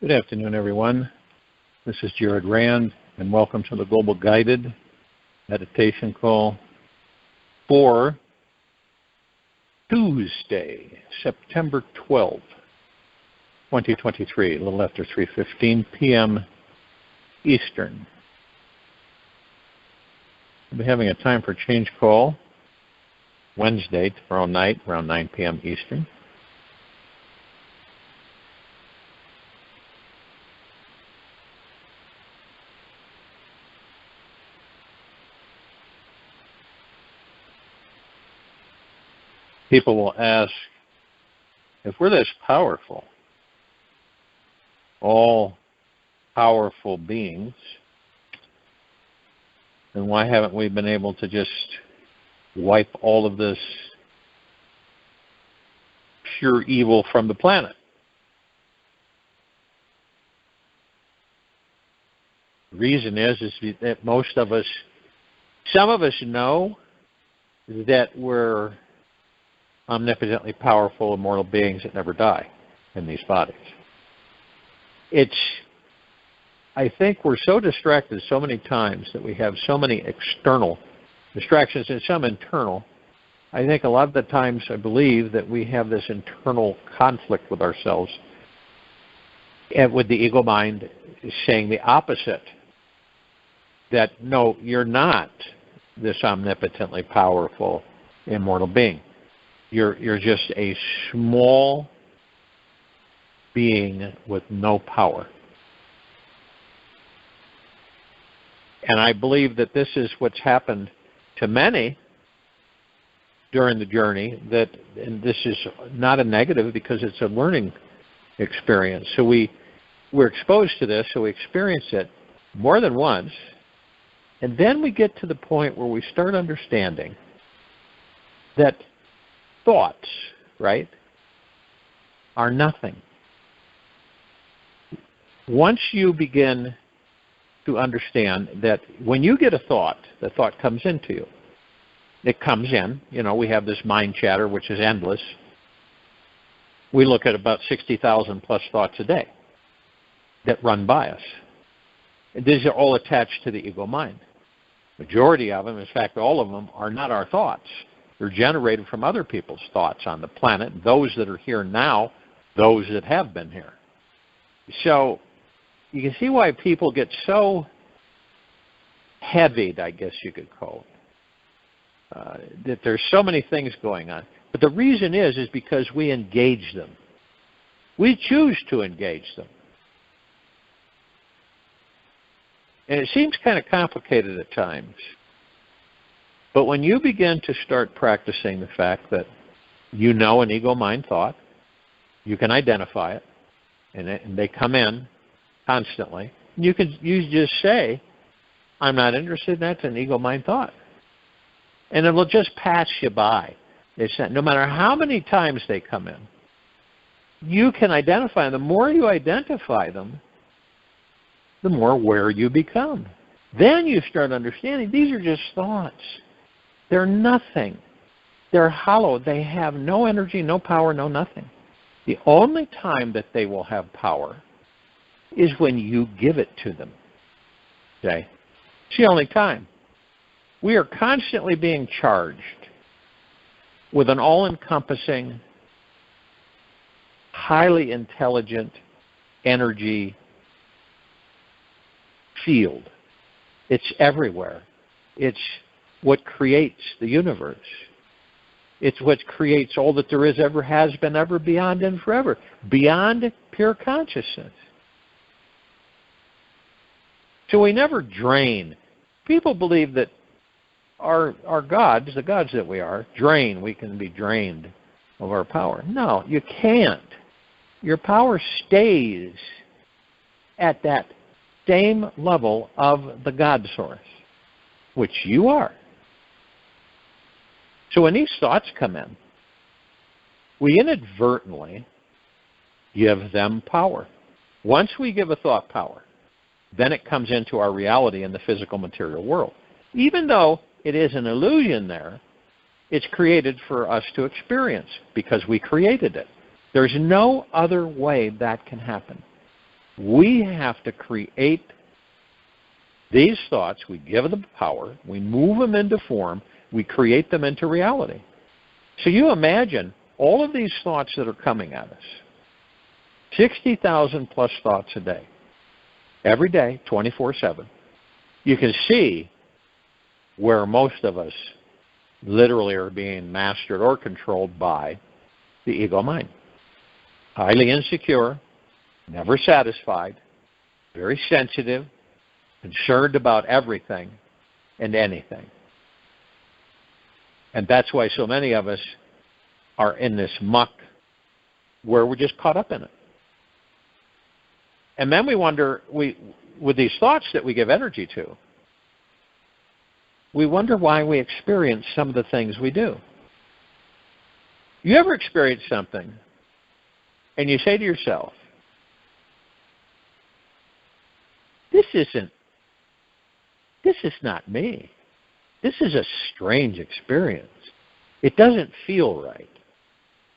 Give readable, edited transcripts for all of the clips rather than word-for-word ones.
Good afternoon, everyone. This is Jared Rand, and welcome to the Global Guided Meditation Call for Tuesday, September 12th, 2023, a little after 3:15 p.m. Eastern. We'll be having a time for change call Wednesday, tomorrow night, around 9 p.m. Eastern. People will ask, if we're this powerful, all powerful beings, then why haven't we been able to just wipe all of this pure evil from the planet? The reason is that most of us, some of us know that we're omnipotently powerful, immortal beings that never die in these bodies. I think we're so distracted so many times that we have so many external distractions and some internal. I think a lot of the times I believe that we have this internal conflict with ourselves and with the ego mind saying the opposite, that no, you're not this omnipotently powerful, immortal being. You're just a small being with no power. And I believe that this is what's happened to many during the journey, and this is not a negative because it's a learning experience. So we're exposed to this, so we experience it more than once, and then we get to the point where we start understanding that thoughts, right, are nothing. Once you begin to understand that when you get a thought, the thought comes into you. It comes in. We have this mind chatter, which is endless. We look at about 60,000 plus thoughts a day that run by us. And these are all attached to the ego mind. Majority of them, in fact, all of them, are not our thoughts. They're generated from other people's thoughts on the planet, those that are here now, those that have been here. So you can see why people get so heavied, I guess you could call it, that there's so many things going on. But the reason is because we engage them. We choose to engage them. And it seems kind of complicated at times. But when you begin to start practicing the fact that you know an ego mind thought, you can identify it, and they come in constantly, you just say, I'm not interested in that, it's an ego mind thought. And it will just pass you by. No matter how many times they come in, you can identify them. The more you identify them, the more aware you become. Then you start understanding these are just thoughts. They're nothing. They're hollow. They have no energy, no power, no nothing. The only time that they will have power is when you give it to them. Okay? It's the only time. We are constantly being charged with an all-encompassing, highly intelligent energy field. It's everywhere. It's what creates the universe. It's what creates all that there is, ever has been, ever, beyond, and forever. Beyond pure consciousness. So we never drain. People believe that our gods, the gods that we are, we can be drained of our power. No, you can't. Your power stays at that same level of the God source, which you are. So when these thoughts come in, we inadvertently give them power. Once we give a thought power, then it comes into our reality in the physical material world. Even though it is an illusion there, it's created for us to experience because we created it. There's no other way that can happen. We have to create these thoughts. We give them power. We move them into form. We create them into reality. So you imagine all of these thoughts that are coming at us. 60,000 plus thoughts a day. Every day, 24/7. You can see where most of us literally are being mastered or controlled by the ego mind. Highly insecure, never satisfied, very sensitive, concerned about everything and anything. And that's why so many of us are in this muck where we're just caught up in it. And then we wonder, with these thoughts that we give energy to, we wonder why we experience some of the things we do. You ever experience something and you say to yourself, this is not me. This is a strange experience. It doesn't feel right.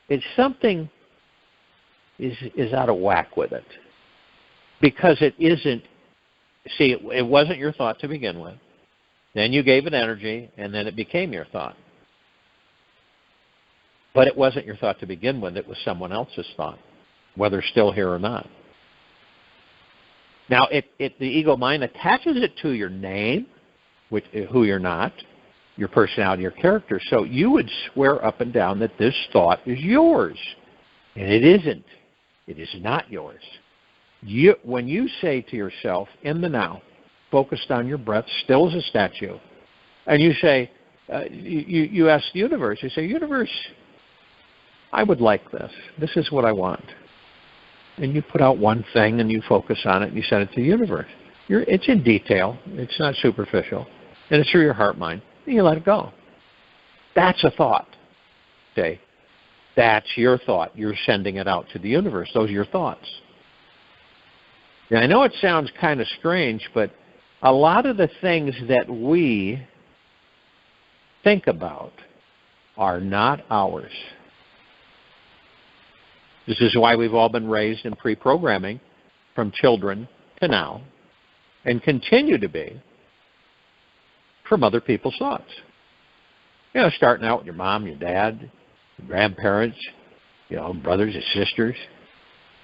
It's something is out of whack with it. Because it isn't, see, it wasn't your thought to begin with. Then you gave it energy, and then it became your thought. But it wasn't your thought to begin with. It was someone else's thought, whether still here or not. Now, the ego mind attaches it to your name, who you're not, your personality, your character. So you would swear up and down that this thought is yours. And it isn't. It is not yours. When you say to yourself, in the now, focused on your breath, still as a statue, and you say, you ask the universe, you say, universe, I would like this. This is what I want. And you put out one thing and you focus on it and you send it to the universe. It's in detail. It's not superficial. And it's through your heart mind. And you let it go. That's a thought. Okay? That's your thought. You're sending it out to the universe. Those are your thoughts. Now, I know it sounds kind of strange, but a lot of the things that we think about are not ours. This is why we've all been raised in pre-programming from children to now, and continue to be from other people's thoughts. You know, starting out with your mom, your dad, your grandparents, you know, brothers and sisters,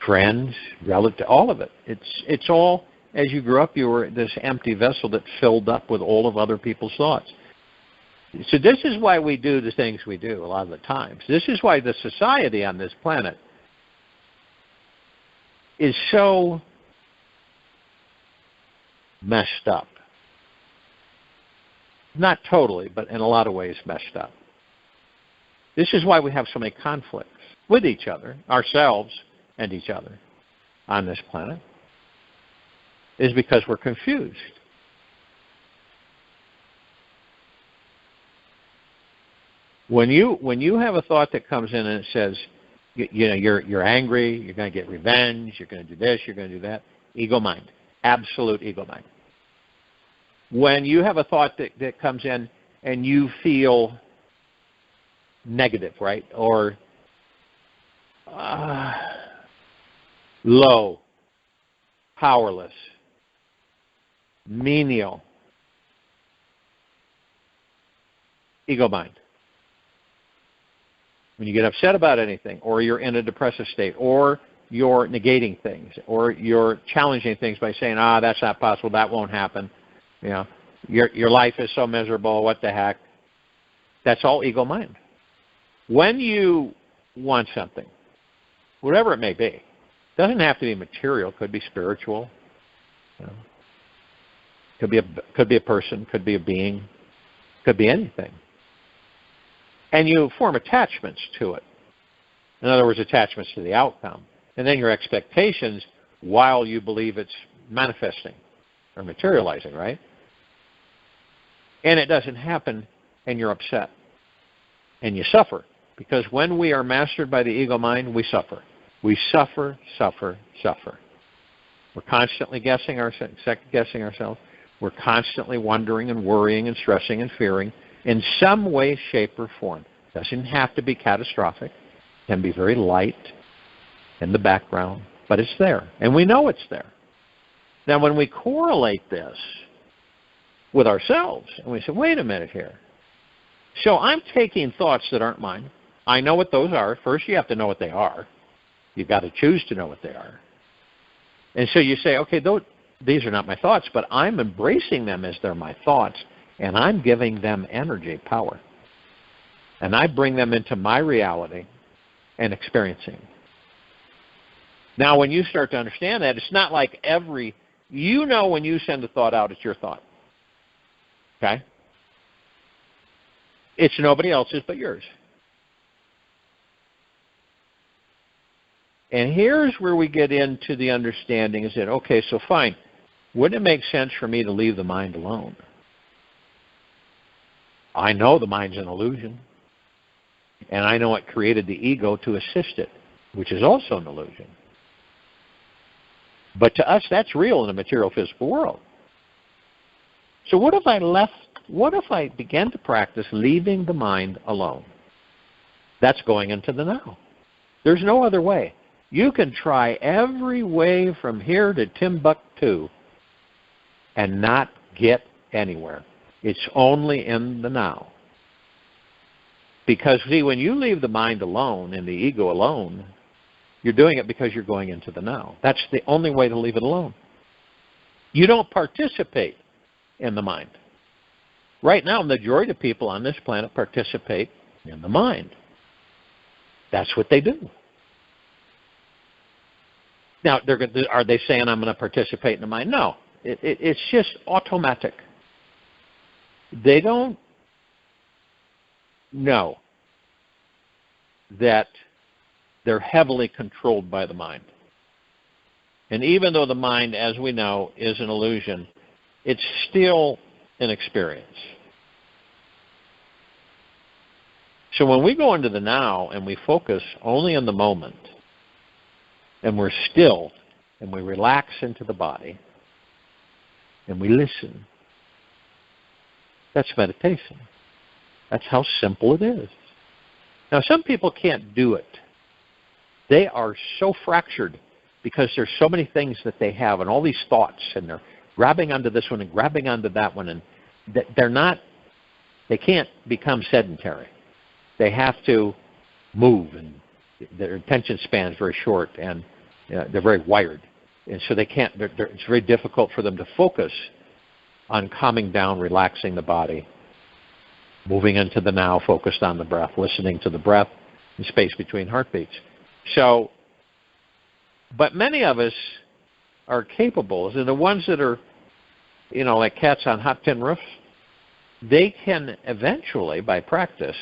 friends, relatives, all of it. It's all, as you grew up, you were this empty vessel that filled up with all of other people's thoughts. So this is why we do the things we do a lot of the times. This is why the society on this planet is so messed up. Not totally, but in a lot of ways messed up. This is why we have so many conflicts with each other, ourselves and each other on this planet, is because we're confused. When you have a thought that comes in and it says, you know, you're angry, you're going to get revenge, you're going to do this, you're going to do that, ego mind, absolute ego mind. When you have a thought that comes in and you feel negative, right, or low, powerless, menial, ego mind. When you get upset about anything, or you're in a depressive state, or you're negating things, or you're challenging things by saying, that's not possible, that won't happen, you know, your life is so miserable, what the heck, that's all ego mind. When you want something, whatever it may be, it doesn't have to be material, could be spiritual, you know, could be a person, could be a being, could be anything. And you form attachments to it. In other words, attachments to the outcome. And then your expectations while you believe it's manifesting or materializing, right? And it doesn't happen, and you're upset. And you suffer. Because when we are mastered by the ego mind, we suffer. We suffer, suffer, suffer. We're constantly second-guessing ourselves. We're constantly wondering and worrying and stressing and fearing in some way, shape, or form. It doesn't have to be catastrophic. It can be very light in the background. but it's there, and we know it's there. Now, when we correlate this with ourselves, and we say, wait a minute here. So I'm taking thoughts that aren't mine. I know what those are. First, you have to know what they are. You've got to choose to know what they are. And so you say, okay, these are not my thoughts, but I'm embracing them as they're my thoughts, and I'm giving them energy, power. And I bring them into my reality and experiencing. Now, when you start to understand that, it's not like you know when you send a thought out, it's your thought. Okay? It's nobody else's but yours. And here's where we get into the understanding is that, okay, so fine, wouldn't it make sense for me to leave the mind alone? I know the mind's an illusion. And I know it created the ego to assist it, which is also an illusion. But to us, that's real in the material physical world. So what if I began to practice leaving the mind alone? That's going into the now. There's no other way. You can try every way from here to Timbuktu and not get anywhere. It's only in the now. Because, see, when you leave the mind alone and the ego alone, you're doing it because you're going into the now. That's the only way to leave it alone. You don't participate in the mind. Right now, the majority of people on this planet participate in the mind. That's what they do. Now, are they saying I'm going to participate in the mind? No. It's just automatic. They don't know that they're heavily controlled by the mind. And even though the mind, as we know, is an illusion, it's still an experience. So when we go into the now and we focus only on the moment, and we're still, and we relax into the body, and we listen, that's meditation. That's how simple it is. Now, some people can't do it. They are so fractured because there's so many things that they have and all these thoughts, and they're grabbing onto this one and grabbing onto that one, and they can't become sedentary. They have to move, and their attention span is very short, and they're very wired. And so they can't, it's very difficult for them to focus on calming down, relaxing the body, moving into the now, focused on the breath, listening to the breath and space between heartbeats. So, but many of us are capable, and the ones that are, like cats on hot tin roofs, they can eventually, by practice,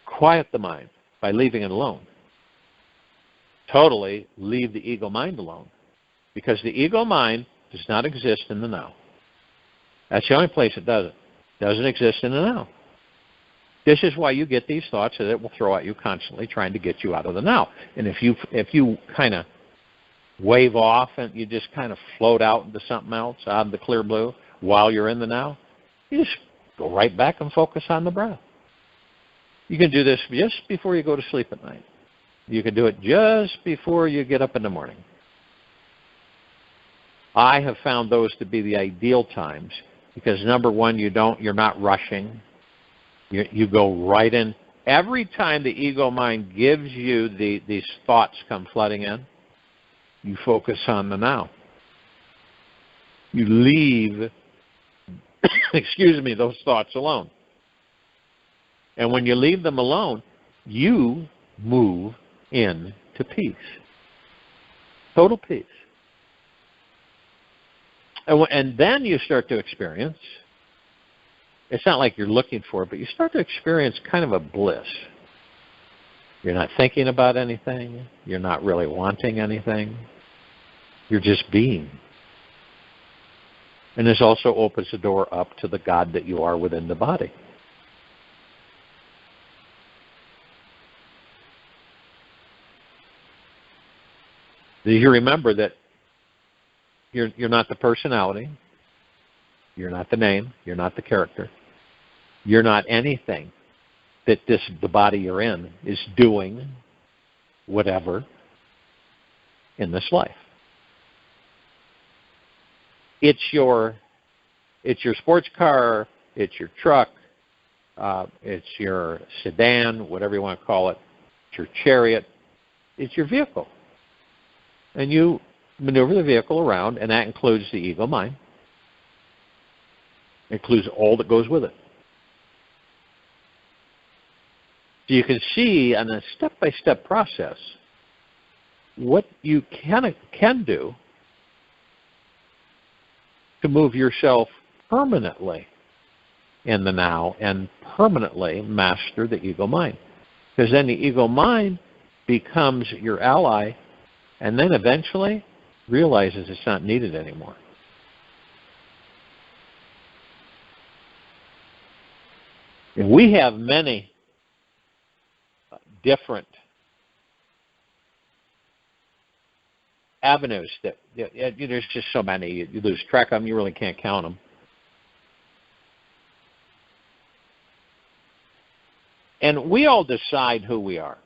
quiet the mind by leaving it alone. Totally leave the ego mind alone. Because the ego mind does not exist in the now. That's the only place it doesn't. It doesn't exist in the now. This is why you get these thoughts that it will throw at you constantly, trying to get you out of the now. And if you kind of wave off and you just kind of float out into something else, out of the clear blue, while you're in the now, you just go right back and focus on the breath. You can do this just before you go to sleep at night. You can do it just before you get up in the morning. I have found those to be the ideal times because, number one, you're not rushing. You go right in. Every time the ego mind gives you these thoughts come flooding in, you focus on the now. You leave, those thoughts alone. And when you leave them alone, you move into peace. Total peace. And then you start to experience, it's not like you're looking for it, but you start to experience kind of a bliss. You're not thinking about anything. You're not really wanting anything. You're just being. And this also opens the door up to the God that you are within the body. Do you remember that you're not the personality, you're not the name, you're not the character, you're not anything. that the body you're in is doing whatever in this life. It's your sports car, it's your truck, it's your sedan, whatever you want to call it, it's your chariot, it's your vehicle. And you maneuver the vehicle around, and that includes the ego mind. It includes all that goes with it. So you can see on a step-by-step process what you can do to move yourself permanently in the now and permanently master the ego mind. Because then the ego mind becomes your ally and then eventually realizes it's not needed anymore. And we have many different avenues that there's just so many. You lose track of them. You really can't count them. And we all decide who we are,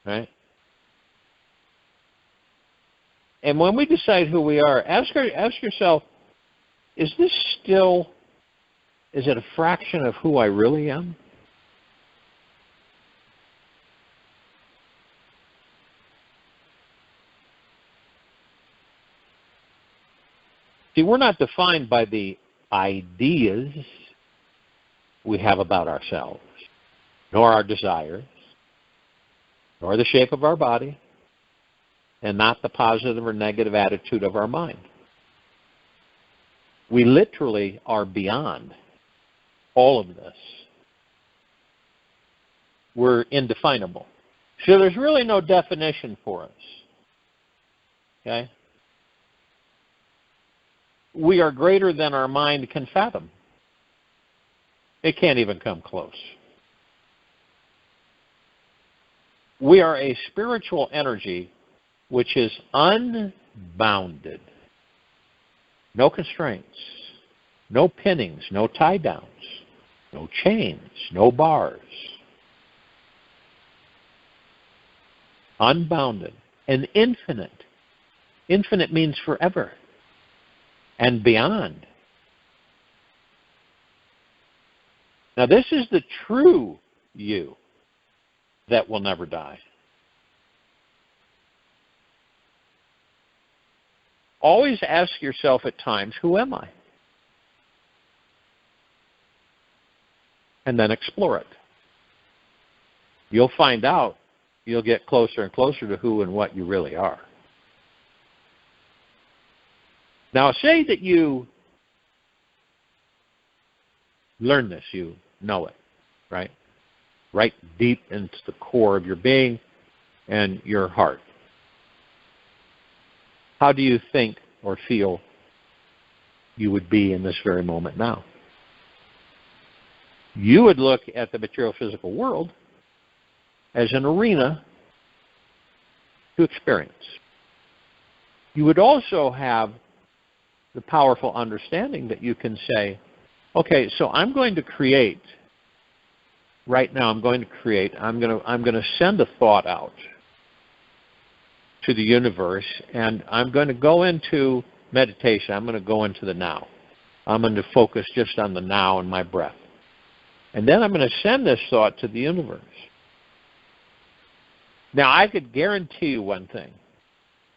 right? And when we decide who we are, ask yourself, is it a fraction of who I really am? See, we're not defined by the ideas we have about ourselves, nor our desires, nor the shape of our body, and not the positive or negative attitude of our mind. We literally are beyond all of this. We're indefinable. So there's really no definition for us. Okay? We are greater than our mind can fathom. It can't even come close. We are a spiritual energy which is unbounded. No constraints, no pinnings, no tie-downs, no chains, no bars. Unbounded and infinite. Infinite means forever and beyond. Now this is the true you that will never die. Always ask yourself at times, who am I? And then explore it. You'll find out, you'll get closer and closer to who and what you really are. Now say that you learn this, you know it, right? Right deep into the core of your being and your heart. How do you think or feel you would be in this very moment now? You would look at the material physical world as an arena to experience. You would also have the powerful understanding that you can say, okay, so I'm going to create. Right now I'm going to send a thought out to the universe, and I'm going to go into meditation. I'm going to go into the now. I'm going to focus just on the now and my breath. And then I'm going to send this thought to the universe. Now, I could guarantee you one thing.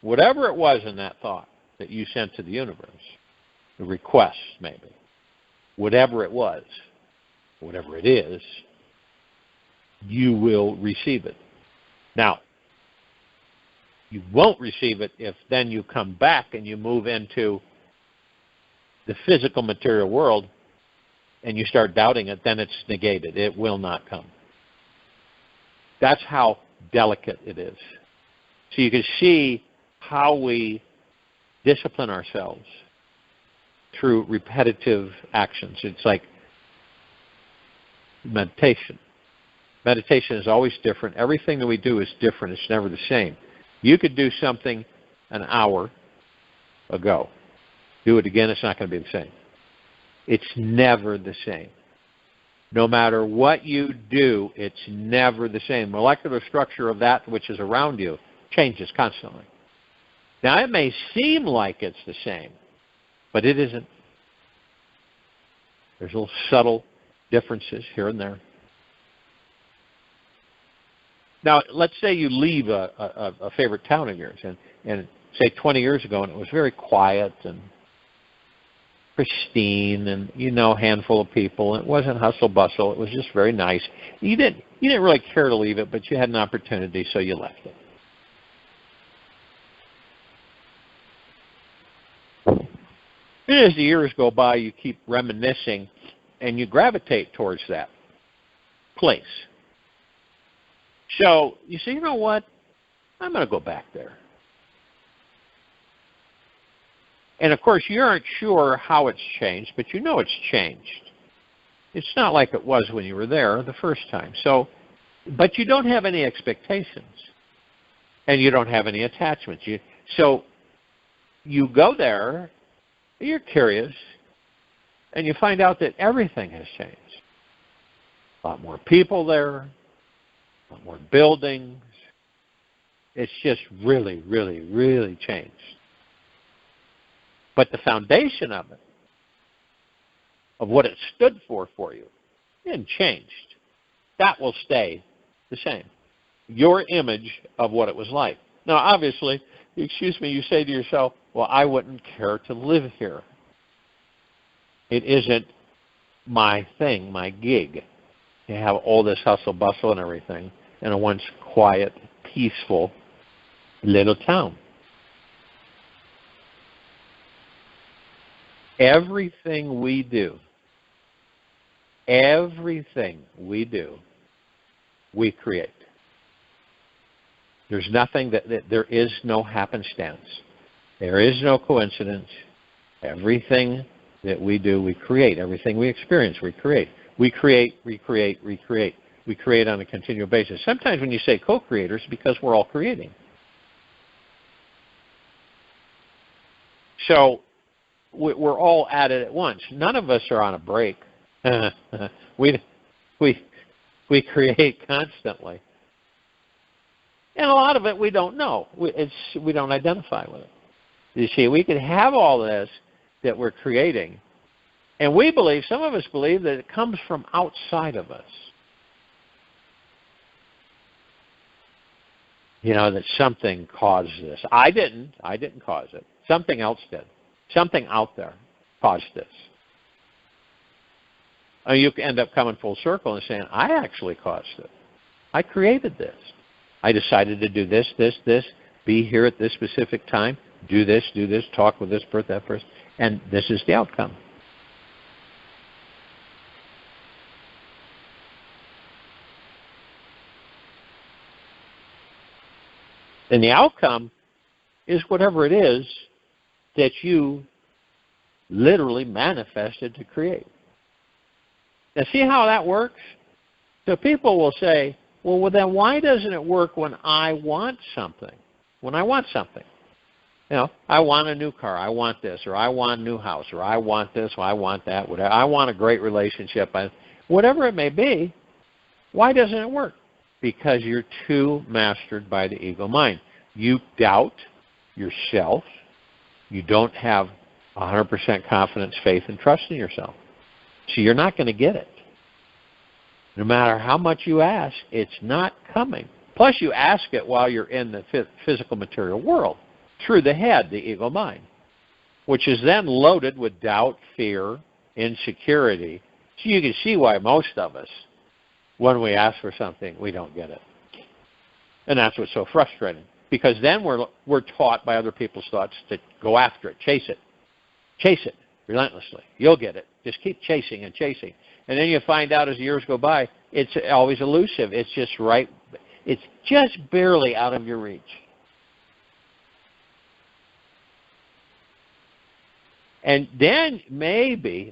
Whatever it was in that thought that you sent to the universe, the request maybe, whatever it was, whatever it is, you will receive it. Now, you won't receive it if then you come back and you move into the physical material world and you start doubting it, then it's negated. It will not come. That's how delicate it is. So you can see how we discipline ourselves through repetitive actions. It's like meditation. Meditation is always different. Everything that we do is different. It's never the same. You could do something an hour ago. Do it again, it's not going to be the same. It's never the same. No matter what you do, it's never the same. Molecular structure of that which is around you changes constantly. Now, it may seem like it's the same, but it isn't. There's little subtle differences here and there. Now, let's say you leave a favorite town of yours, and say 20 years ago, and it was very quiet and pristine, and a handful of people. It wasn't hustle bustle. It was just very nice. You didn't really care to leave it, but you had an opportunity, so you left it. And as the years go by, you keep reminiscing, and you gravitate towards that place. So you say, you know what? I'm going to go back there. And, of course, you aren't sure how it's changed, but you know it's changed. It's not like it was when you were there the first time. But you don't have any expectations, and you don't have any attachments. So you go there, you're curious, and you find out that everything has changed. A lot more people there, a lot more buildings. It's just really, really, really changed. But the foundation of it, of what it stood for you, isn't changed. That will stay the same. Your image of what it was like. Now, obviously, excuse me, you say to yourself, well, I wouldn't care to live here. It isn't my thing, my gig, to have all this hustle bustle and everything in a once quiet, peaceful little town. Everything we do, we create. There's nothing there is no happenstance. There is no coincidence. Everything that we do, we create. Everything we experience, we create. We create, recreate, recreate. We create on a continual basis. Sometimes when you say co-creators, because we're all creating. So we're all at it at once. None of us are on a break. We create constantly. And a lot of it we don't know. We don't identify with it. You see, we could have all this that we're creating, and we believe, some of us believe, that it comes from outside of us. That something caused this. I didn't cause it. Something else did. Something out there caused this. You end up coming full circle and saying, I actually caused it. I created this. I decided to do this, be here at this specific time, do this, talk with this person, that person, and this is the outcome. And the outcome is whatever it is that you literally manifested to create. Now, see how that works? So people will say, well, then why doesn't it work when I want something? When I want something. I want a new car, I want this, or I want a new house, or I want this, or I want that, whatever. I want a great relationship. Whatever it may be, why doesn't it work? Because you're too mastered by the ego mind. You doubt yourself. You don't have 100% confidence, faith, and trust in yourself. So you're not going to get it. No matter how much you ask, it's not coming. Plus, you ask it while you're in the physical material world, through the head, the ego mind, which is then loaded with doubt, fear, insecurity. So you can see why most of us, when we ask for something, we don't get it. And that's what's so frustrating. Because then we're taught by other people's thoughts to go after it, chase it. Chase it relentlessly. You'll get it. Just keep chasing and chasing. And then you find out as the years go by, it's always elusive. It's just right. It's just barely out of your reach. And then maybe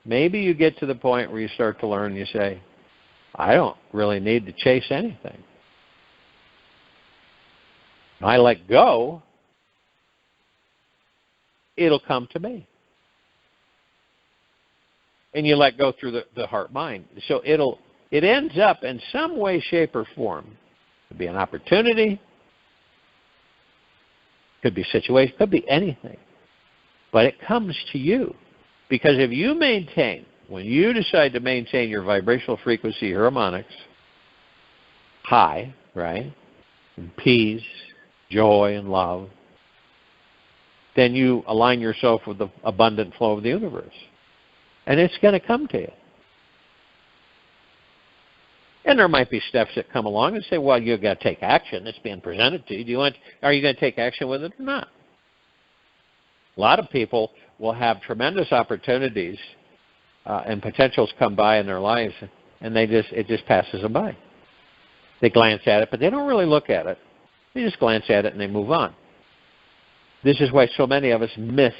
you get to the point where you start to learn and you say, I don't really need to chase anything. When I let go, it'll come to me. and you let go through the heart-mind. So it ends up in some way, shape, or form. It could be an opportunity, could be a situation, could be anything. But it comes to you. Because if you maintain, when you decide to maintain your vibrational frequency, your harmonics, high, right, and peace, joy, and love, then you align yourself with the abundant flow of the universe. And it's going to come to you. And there might be steps that come along and say, well, you've got to take action. It's being presented to you. Are you going to take action with it or not? A lot of people will have tremendous opportunities and potentials come by in their lives, and it just passes them by. They glance at it, but they don't really look at it. They just glance at it and they move on. This is why so many of us miss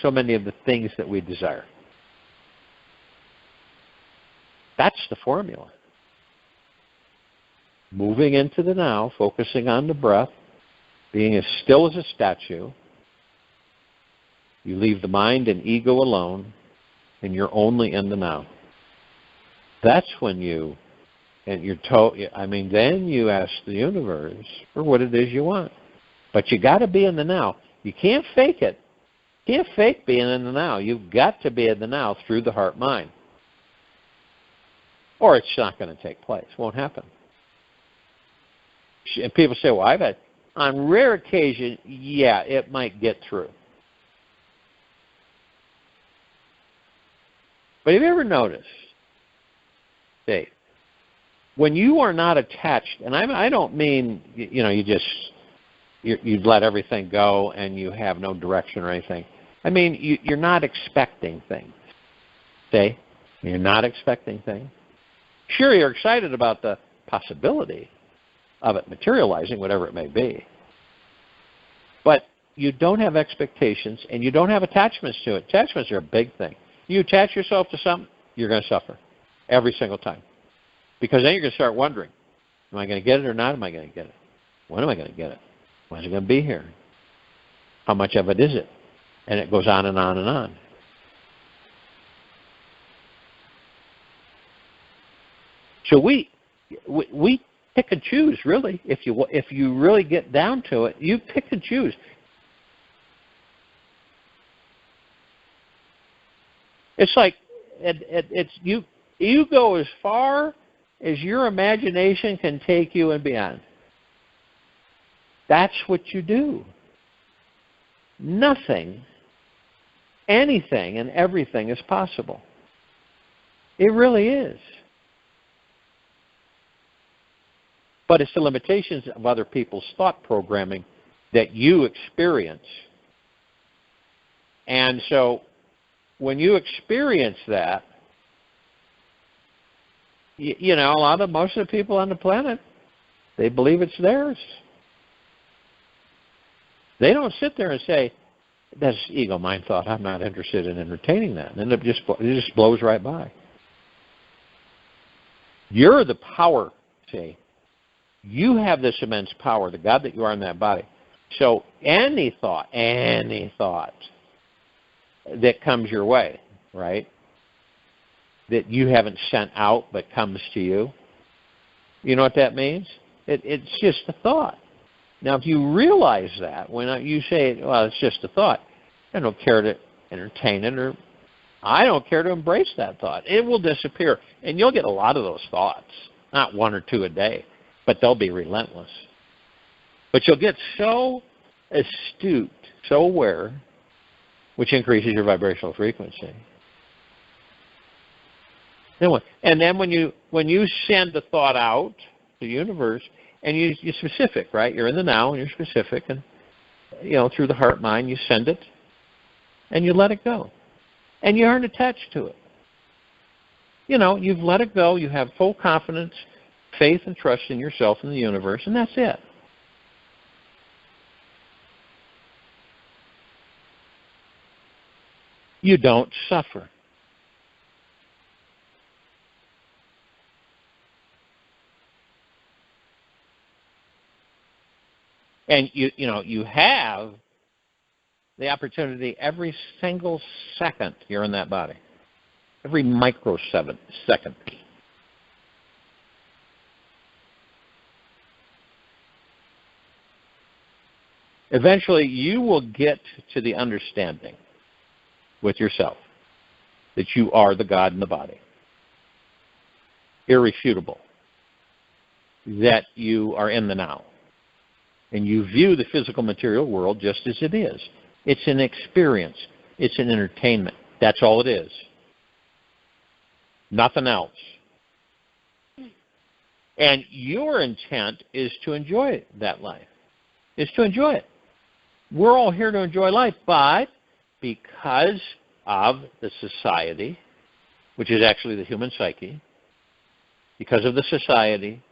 so many of the things that we desire. That's the formula. Moving into the now, focusing on the breath, being as still as a statue. You leave the mind and ego alone, and you're only in the now. That's when then you ask the universe for what it is you want. But you got to be in the now. You can't fake it. You can't fake being in the now. You've got to be in the now through the heart-mind. Or it's not going to take place. It won't happen. And people say, well, I've had, on rare occasion, yeah, it might get through. But have you ever noticed, Dave, when you are not attached, and I don't mean, you let everything go and you have no direction or anything. I mean, you're not expecting things. See? You're not expecting things. Sure, you're excited about the possibility of it materializing, whatever it may be. But you don't have expectations and you don't have attachments to it. Attachments are a big thing. You attach yourself to something, you're going to suffer every single time. Because then you're going to start wondering, am I going to get it or not? Am I going to get it? When am I going to get it? When's it going to be here? How much of it is it? And it goes on and on and on. So we pick and choose, really. If you really get down to it, you pick and choose. It's like you go as far as your imagination can take you and beyond. That's what you do. Nothing, anything, and everything is possible. It really is. But it's the limitations of other people's thought programming that you experience. And so when you experience that, most of the people on the planet, they believe it's theirs. They don't sit there and say, that's ego mind thought, I'm not interested in entertaining that. And it just blows right by. You're the power, see. You have this immense power, the God that you are in that body. So any thought that comes your way, right, that you haven't sent out but comes to you, you know what that means? It's just a thought. Now, if you realize that, when you say, well, it's just a thought, I don't care to entertain it, or I don't care to embrace that thought. It will disappear. And you'll get a lot of those thoughts, not one or two a day, but they'll be relentless. But you'll get so astute, so aware, which increases your vibrational frequency. And then when you send the thought out to the universe, and you're specific, right? You're in the now and you're specific, and through the heart mind you send it, and you let it go, and you aren't attached to it. You've let it go. You have full confidence, faith, and trust in yourself and the universe, and that's it. You don't suffer. And you have the opportunity every single second you're in that body. every microsecond. Eventually, you will get to the understanding with yourself that you are the God in the body. Irrefutable. That you are in the now. And you view the physical material world just as it is. It's an experience. It's an entertainment. That's all it is. Nothing else. And your intent is to enjoy that life. Is to enjoy it. We're all here to enjoy life, but because of the society, which is actually the human psyche, because of the society,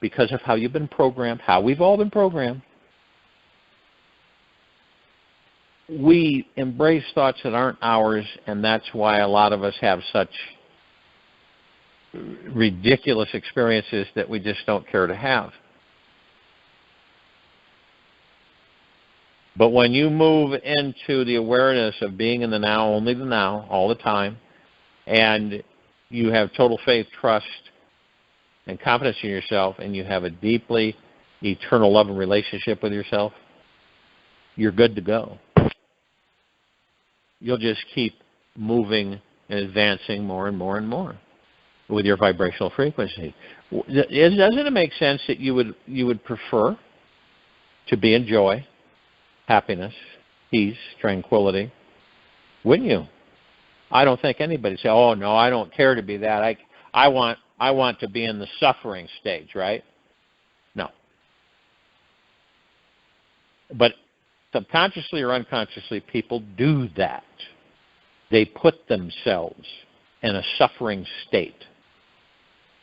because of how you've been programmed, how we've all been programmed, we embrace thoughts that aren't ours, and that's why a lot of us have such ridiculous experiences that we just don't care to have. But when you move into the awareness of being in the now, only the now, all the time, and you have total faith, trust, and confidence in yourself, and you have a deeply eternal love and relationship with yourself, you're good to go. You'll just keep moving and advancing more and more and more with your vibrational frequency. Doesn't it make sense that you would prefer to be in joy, happiness, peace, tranquility? Wouldn't you? I don't think anybody say, "Oh no, I don't care to be that. I want to be in the suffering stage," right? No. But subconsciously or unconsciously, people do that. They put themselves in a suffering state,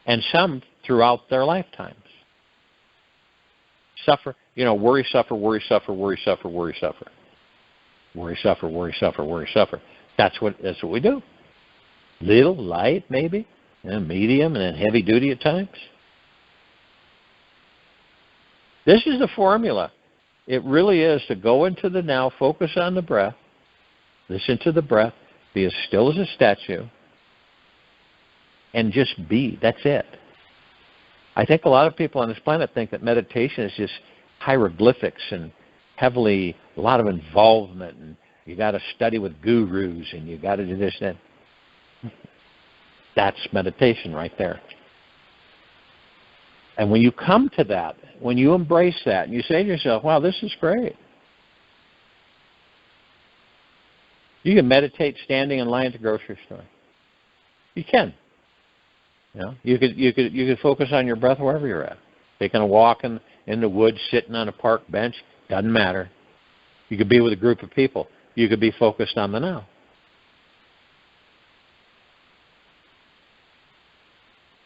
and some throughout their lifetimes. Suffer, worry, suffer, worry, suffer, worry, suffer, worry, suffer. Worry, suffer, worry, suffer, worry, suffer. That's what we do. Little, light, maybe, and medium, and then heavy duty at times. This is the formula. It really is to go into the now, focus on the breath, listen to the breath, be as still as a statue, and just be. That's it. I think a lot of people on this planet think that meditation is just hieroglyphics and a lot of involvement, and you got to study with gurus, and you got to do this and that. That's meditation right there. And when you come to that, when you embrace that, and you say to yourself, "Wow, this is great." You can meditate standing in line at the grocery store. You can. You could focus on your breath wherever you're at. Taking a walk in the woods, sitting on a park bench, doesn't matter. You could be with a group of people. You could be focused on the now.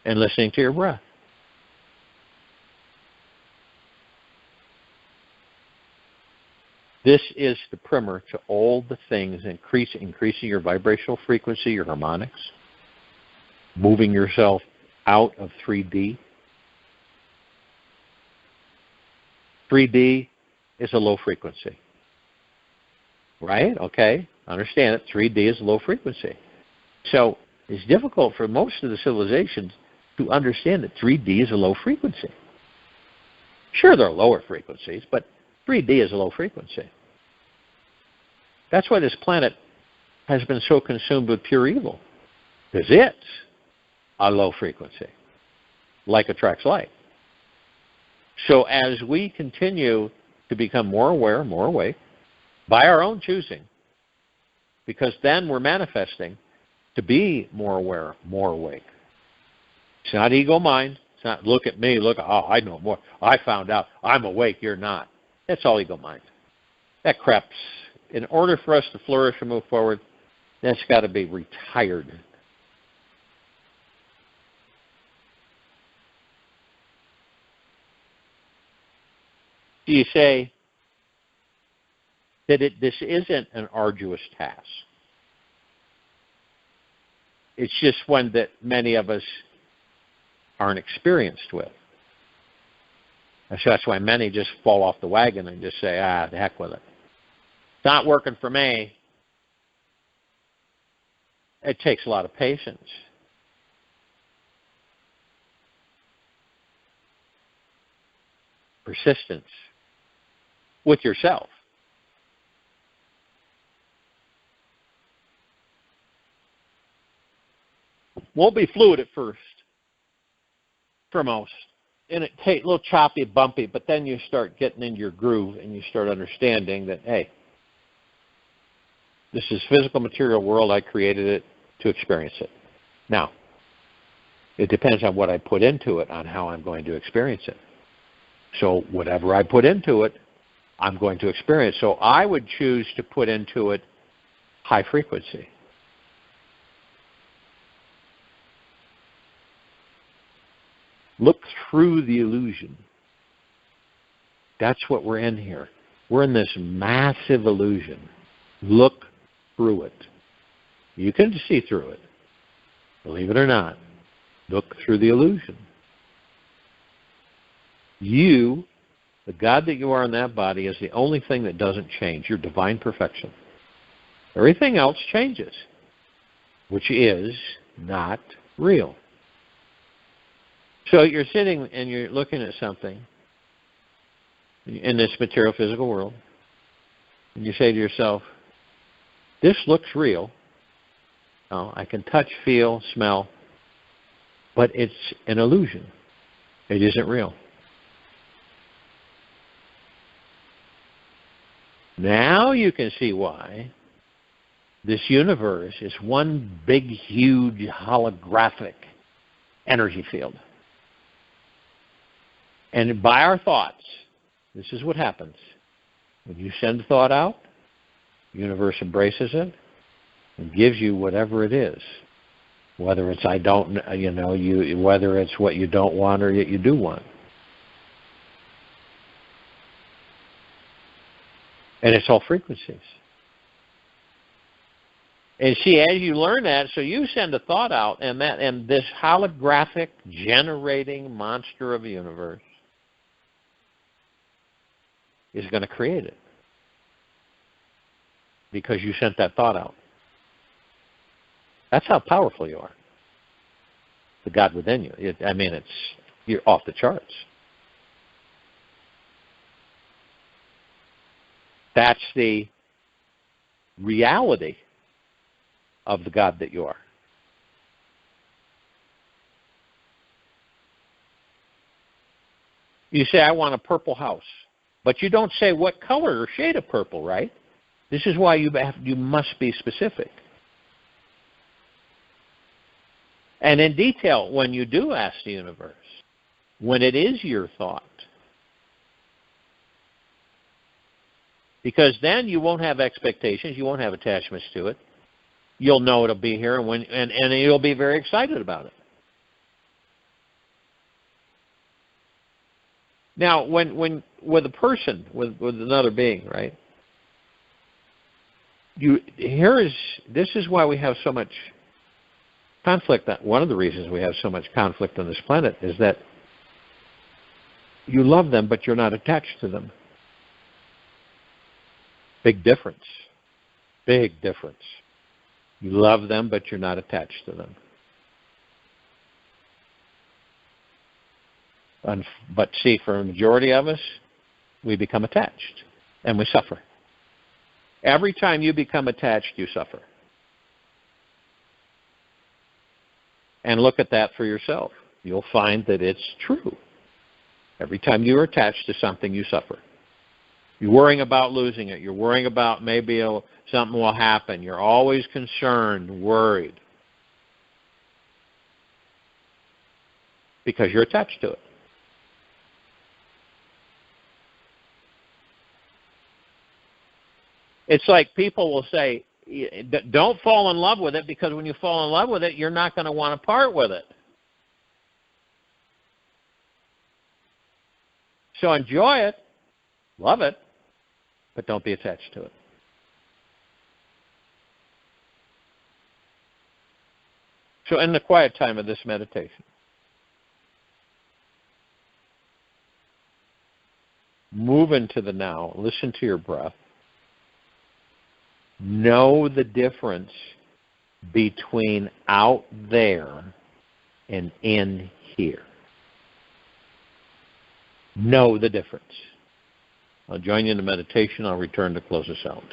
And listening to your breath. This is the primer to all the things, increasing your vibrational frequency, your harmonics, moving yourself out of 3D. 3D is a low frequency. Right? Okay. Understand it. 3D is low frequency. So it's difficult for most of the civilizations to understand that 3D is a low frequency. Sure, there are lower frequencies, but 3D is a low frequency. That's why this planet has been so consumed with pure evil, because it's a low frequency. Like attracts like. So as we continue to become more aware, more awake, by our own choosing, because then we're manifesting to be more aware, more awake. It's not ego mind. It's not look at me, I know more. I found out. I'm awake, you're not. That's all ego mind. That crap's, in order for us to flourish and move forward, that's got to be retired. You say that this isn't an arduous task. It's just one that many of us aren't experienced with. And so that's why many just fall off the wagon and just say, the heck with it. It's not working for me. It takes a lot of patience. Persistence with yourself. Won't be fluid at first, for most. And it takes a little choppy, bumpy, but then you start getting into your groove and you start understanding that, hey, this is physical material world. I created it to experience it. Now, it depends on what I put into it, on how I'm going to experience it. So whatever I put into it, I'm going to experience. So I would choose to put into it high frequency. Look through the illusion. That's what we're in here. We're in this massive illusion. Look through it. You can see through it. Believe it or not. Look through the illusion. You, the God that you are in that body, is the only thing that doesn't change. Your divine perfection. Everything else changes, which is not real. So you're sitting and you're looking at something in this material physical world, and you say to yourself, this looks real. Oh, I can touch, feel, smell, but it's an illusion. It isn't real. Now you can see why this universe is one big, huge, holographic energy field. And by our thoughts, this is what happens. When you send a thought out, the universe embraces it and gives you whatever it is. Whether it's whether it's what you don't want or yet you do want. And it's all frequencies. And see, as you learn that, so you send a thought out, and this holographic generating monster of a universe is going to create it. Because you sent that thought out. That's how powerful you are. The God within you. You're off the charts. That's the reality of the God that you are. You say, I want a purple house. But you don't say what color or shade of purple, right? This is why you must be specific. And in detail, when you do ask the universe, when it is your thought, because then you won't have expectations, you won't have attachments to it. You'll know it'll be here, and you'll be very excited about it. Now, when with a person, with another being, right? This is why we have so much conflict. One of the reasons we have so much conflict on this planet is that you love them, but you're not attached to them. Big difference. Big difference. You love them, but you're not attached to them. But see, for a majority of us, we become attached, and we suffer. Every time you become attached, you suffer. And look at that for yourself. You'll find that it's true. Every time you're attached to something, you suffer. You're worrying about losing it. You're worrying about maybe something will happen. You're always concerned, worried. Because you're attached to it. It's like people will say, don't fall in love with it, because when you fall in love with it, you're not going to want to part with it. So enjoy it, love it, but don't be attached to it. So in the quiet time of this meditation, move into the now, listen to your breath. Know the difference between out there and in here. Know the difference. I'll join you in the meditation. I'll return to close us out.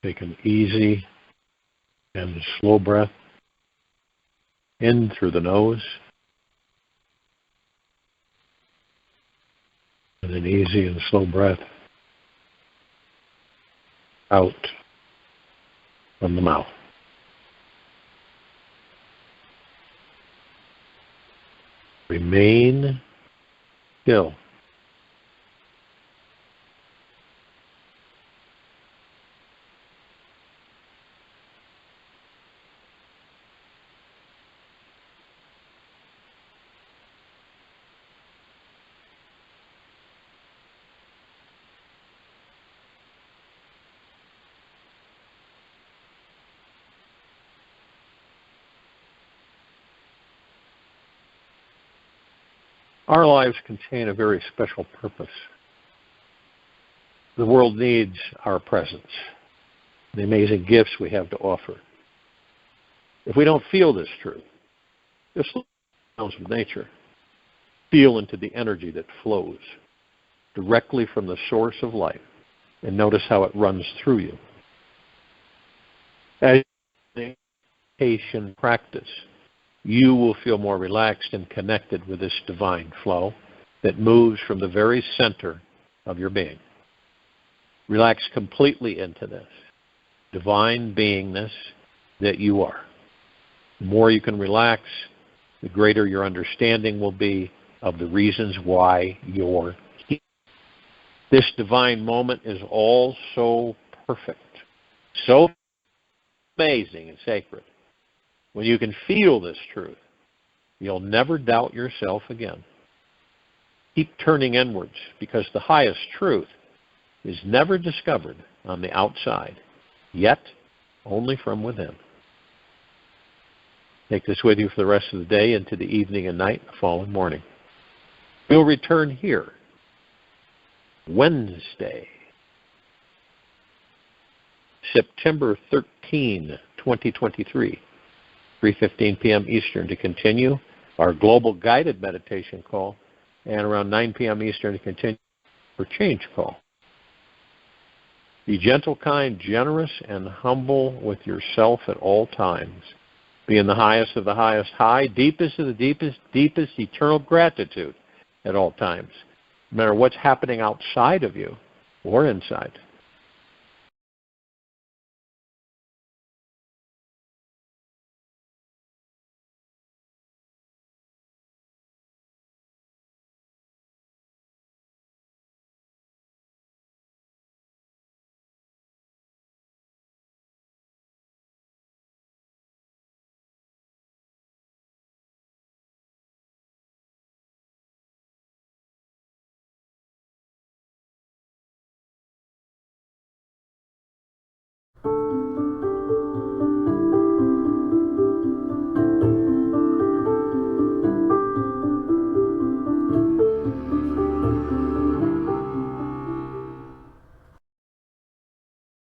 Take an easy and slow breath in through the nose, and an easy and slow breath out from the mouth. Remain still. Our lives contain a very special purpose. The world needs our presence, the amazing gifts we have to offer. If we don't feel this truth, just sounds of nature, feel into the energy that flows directly from the source of life and notice how it runs through you. As you meditation practice, you will feel more relaxed and connected with this divine flow that moves from the very center of your being. Relax completely into this divine beingness that you are. The more you can relax, the greater your understanding will be of the reasons why you're here. This divine moment is all so perfect, so amazing and sacred. When you can feel this truth, you'll never doubt yourself again. Keep turning inwards, because the highest truth is never discovered on the outside, yet only from within. Take this with you for the rest of the day, into the evening and night, the following morning. We'll return here Wednesday, September 13, 2023. 3:15 p.m. Eastern to continue our global guided meditation call, and around 9 p.m. Eastern to continue our change call. Be gentle, kind, generous, and humble with yourself at all times. Be in the highest of the highest high, deepest of the deepest eternal gratitude at all times, no matter what's happening outside of you or inside.